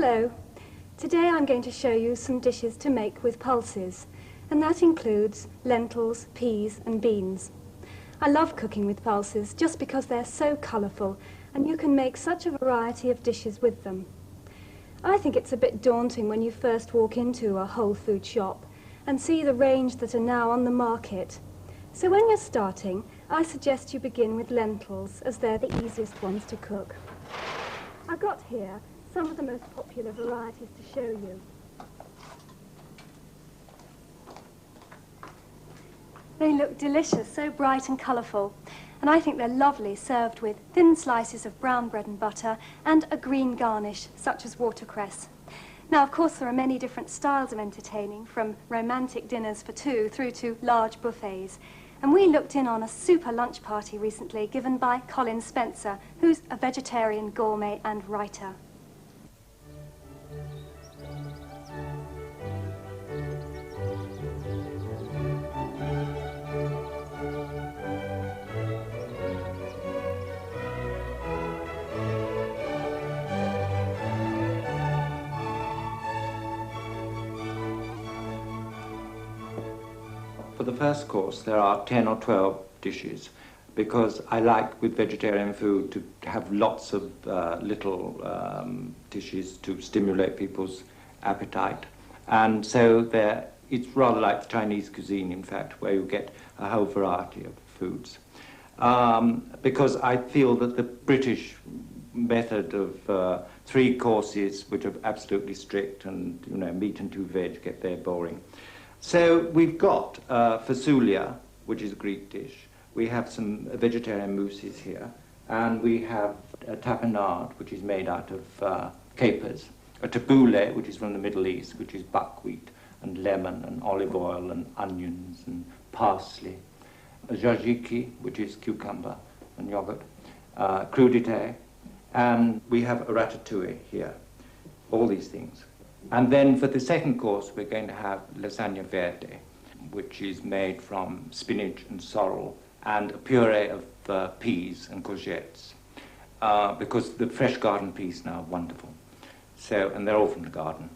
Hello. Today I'm going to show you some dishes to make with pulses, and that includes lentils, peas and beans. I love cooking with pulses just because they're so colourful and you can make such a variety of dishes with them. I think it's a bit daunting when you first walk into a whole food shop and see the range that are now on the market. So when you're starting, I suggest you begin with lentils, as they're the easiest ones to cook. I've got here some of the most popular varieties to show you. They look delicious, so bright and colourful, and I think they're lovely served with thin slices of brown bread and butter and a green garnish, such as watercress. Now, of course, there are many different styles of entertaining, from romantic dinners for two through to large buffets. And we looked in on a super lunch party recently given by Colin Spencer, who's a vegetarian gourmet and writer. For the first course, there are 10 or 12 dishes, because I like with vegetarian food to have lots of little dishes to stimulate people's appetite. And so it's rather like Chinese cuisine, in fact, where you get a whole variety of foods. Because I feel that the British method of 3 courses, which are absolutely strict, and meat and 2 veg, get very boring. So we've got fasulia, which is a Greek dish. We have some vegetarian mousses here, and we have a tapenade, which is made out of capers, a tabbouleh, which is from the Middle East, which is buckwheat and lemon and olive oil and onions and parsley, a tzatziki, which is cucumber and yogurt, crudité, and we have a ratatouille here, all these things. And then for the second course, we're going to have lasagna verde, which is made from spinach and sorrel and a puree of peas and courgettes, because the fresh garden peas now are wonderful. So, and they're all from the garden.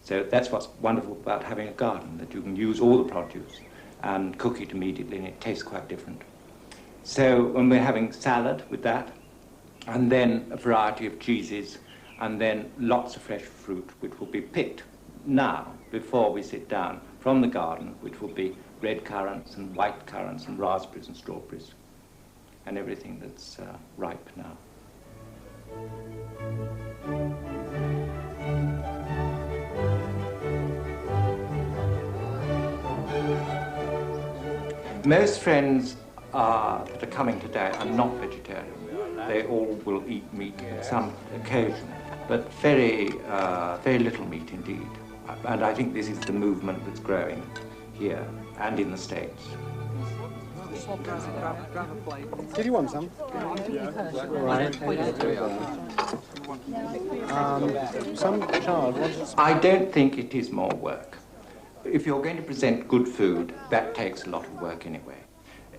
So that's what's wonderful about having a garden, that you can use all the produce and cook it immediately, and it tastes quite different. So when we're having salad with that, and then a variety of cheeses, and then lots of fresh fruit, which will be picked now, before we sit down, from the garden, which will be red currants and white currants and raspberries and strawberries, and everything that's ripe now. Most friends that are coming today are not vegetarian. They all will eat meat on some occasion, but very little meat indeed. And I think this is the movement that's growing here and in the States. Did you want some? Right. Some child wants... I don't think it is more work. If you're going to present good food, that takes a lot of work anyway.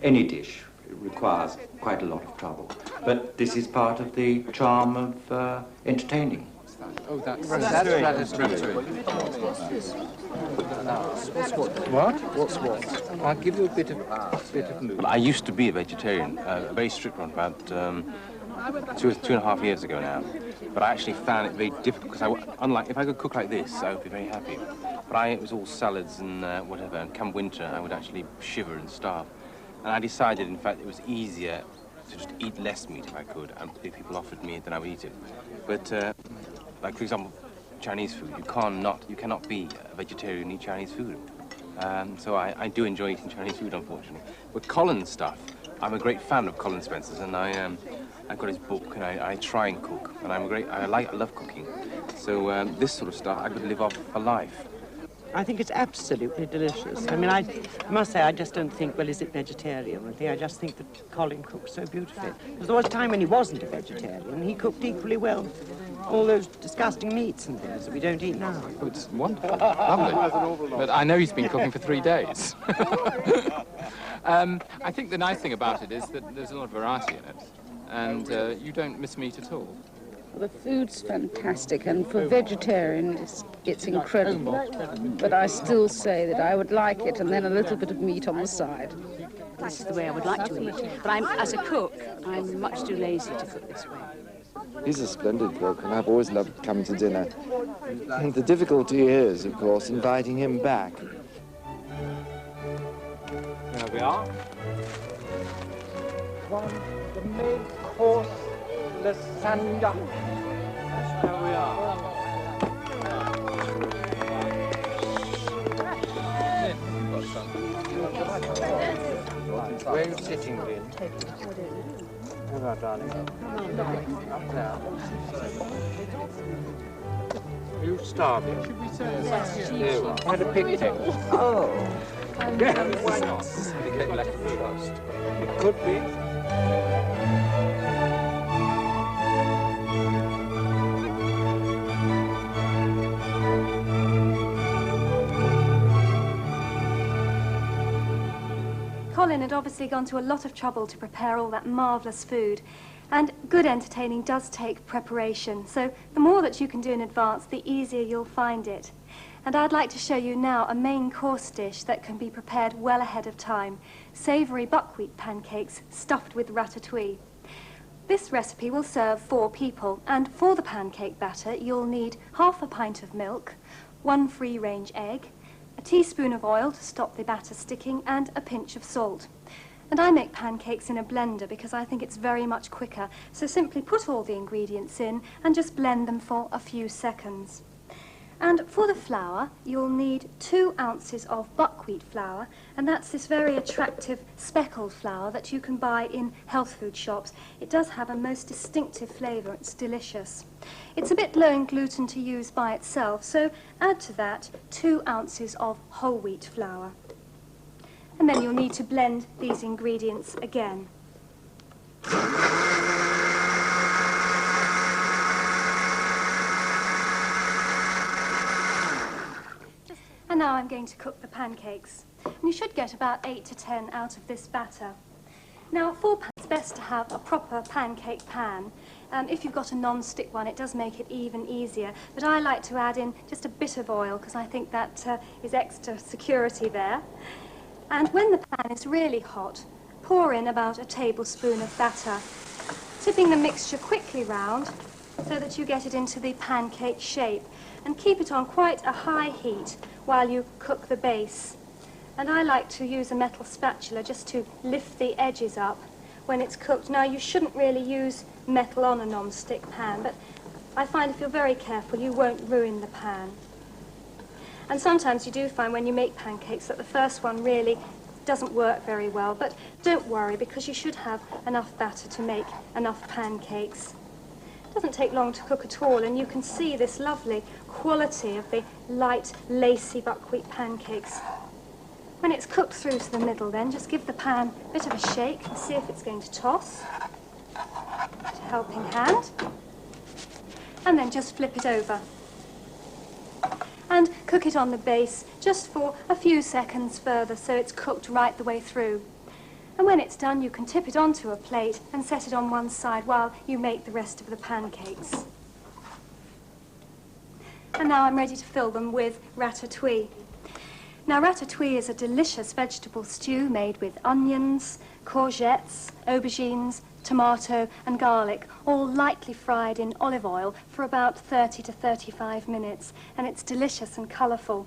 Any dish requires quite a lot of trouble. But this is part of the charm of entertaining. Oh, that's Ratatouille. What? What's what? I'll give you a bit of mood. Well, I used to be a vegetarian, a very strict one, about 2.5 years ago now. But I actually found it very difficult, because unlike, if I could cook like this, I would be very happy. But it was all salads and whatever, and come winter, I would actually shiver and starve. And I decided, in fact, it was easier to just eat less meat if I could, and if people offered me it, then I would eat it. But, like, for example, Chinese food, you cannot be a vegetarian and eat Chinese food. So I do enjoy eating Chinese food, unfortunately. But Colin's stuff, I'm a great fan of Colin Spencer's, and I've got his book, and I try and cook, and I love cooking. So this sort of stuff I could live off for life. I think it's absolutely delicious. I mean, I must say, I just don't think, well, is it vegetarian? I just think that Colin cooks so beautifully. Because there was a time when he wasn't a vegetarian, and he cooked equally well all those disgusting meats and things that we don't eat now. Oh, it's wonderful, lovely. But I know he's been cooking for 3 days. I think the nice thing about it is that there's a lot of variety in it, and you don't miss meat at all. The food's fantastic, and for vegetarians, it's incredible. But I still say that I would like it, and then a little bit of meat on the side. This is the way I would like to eat. But as a cook, I'm much too lazy to cook this way. He's a splendid cook, and I've always loved coming to dinner. And the difficulty is, of course, inviting him back. There we are. The main course, lasagna. There we are. Where are you sitting, Lynn? Come on, darling. Up now. Are you starving? There we are. Had a picnic. Oh. Why not? It came left first. It could be. Colin had obviously gone to a lot of trouble to prepare all that marvellous food. And good entertaining does take preparation. So the more that you can do in advance, the easier you'll find it. And I'd like to show you now a main course dish that can be prepared well ahead of time. Savory buckwheat pancakes stuffed with ratatouille. This recipe will serve 4 people, and for the pancake batter you'll need half a pint of milk, 1 free-range egg, a teaspoon of oil to stop the batter sticking, and a pinch of salt. And I make pancakes in a blender because I think it's very much quicker. So simply put all the ingredients in and just blend them for a few seconds. And for the flour, you'll need 2 ounces of buckwheat flour, and that's this very attractive speckled flour that you can buy in health food shops. It does have a most distinctive flavour, it's delicious. It's a bit low in gluten to use by itself, so add to that 2 ounces of whole wheat flour. And then you'll need to blend these ingredients again. And now I'm going to cook the pancakes. And you should get about 8 to 10 out of this batter. Now, for pans, it's best to have a proper pancake pan. If you've got a non-stick one, it does make it even easier. But I like to add in just a bit of oil because I think that is extra security there. And when the pan is really hot, pour in about a tablespoon of batter, tipping the mixture quickly round so that you get it into the pancake shape, and keep it on quite a high heat while you cook the base. And I like to use a metal spatula just to lift the edges up when it's cooked. Now, you shouldn't really use metal on a non-stick pan, but I find if you're very careful, you won't ruin the pan. And sometimes you do find when you make pancakes that the first one really doesn't work very well, but don't worry because you should have enough batter to make enough pancakes. It doesn't take long to cook at all, and you can see this lovely quality of the light, lacy buckwheat pancakes. When it's cooked through to the middle then, just give the pan a bit of a shake and see if it's going to toss. Just a helping hand. And then just flip it over. And cook it on the base just for a few seconds further so it's cooked right the way through. And when it's done, you can tip it onto a plate and set it on one side while you make the rest of the pancakes. And now I'm ready to fill them with ratatouille. Now, ratatouille is a delicious vegetable stew made with onions, courgettes, aubergines, tomato and garlic, all lightly fried in olive oil for about 30 to 35 minutes, and it's delicious and colourful.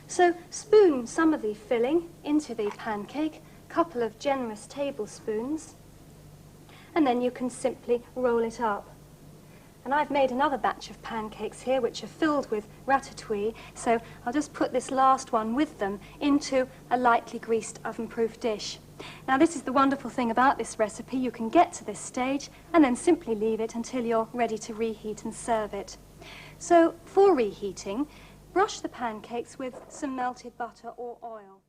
So spoon some of the filling into the pancake, a couple of generous tablespoons, and then you can simply roll it up. And I've made another batch of pancakes here which are filled with ratatouille, so I'll just put this last one with them into a lightly greased oven-proof dish. Now, this is the wonderful thing about this recipe. You can get to this stage and then simply leave it until you're ready to reheat and serve it. So for reheating, brush the pancakes with some melted butter or oil.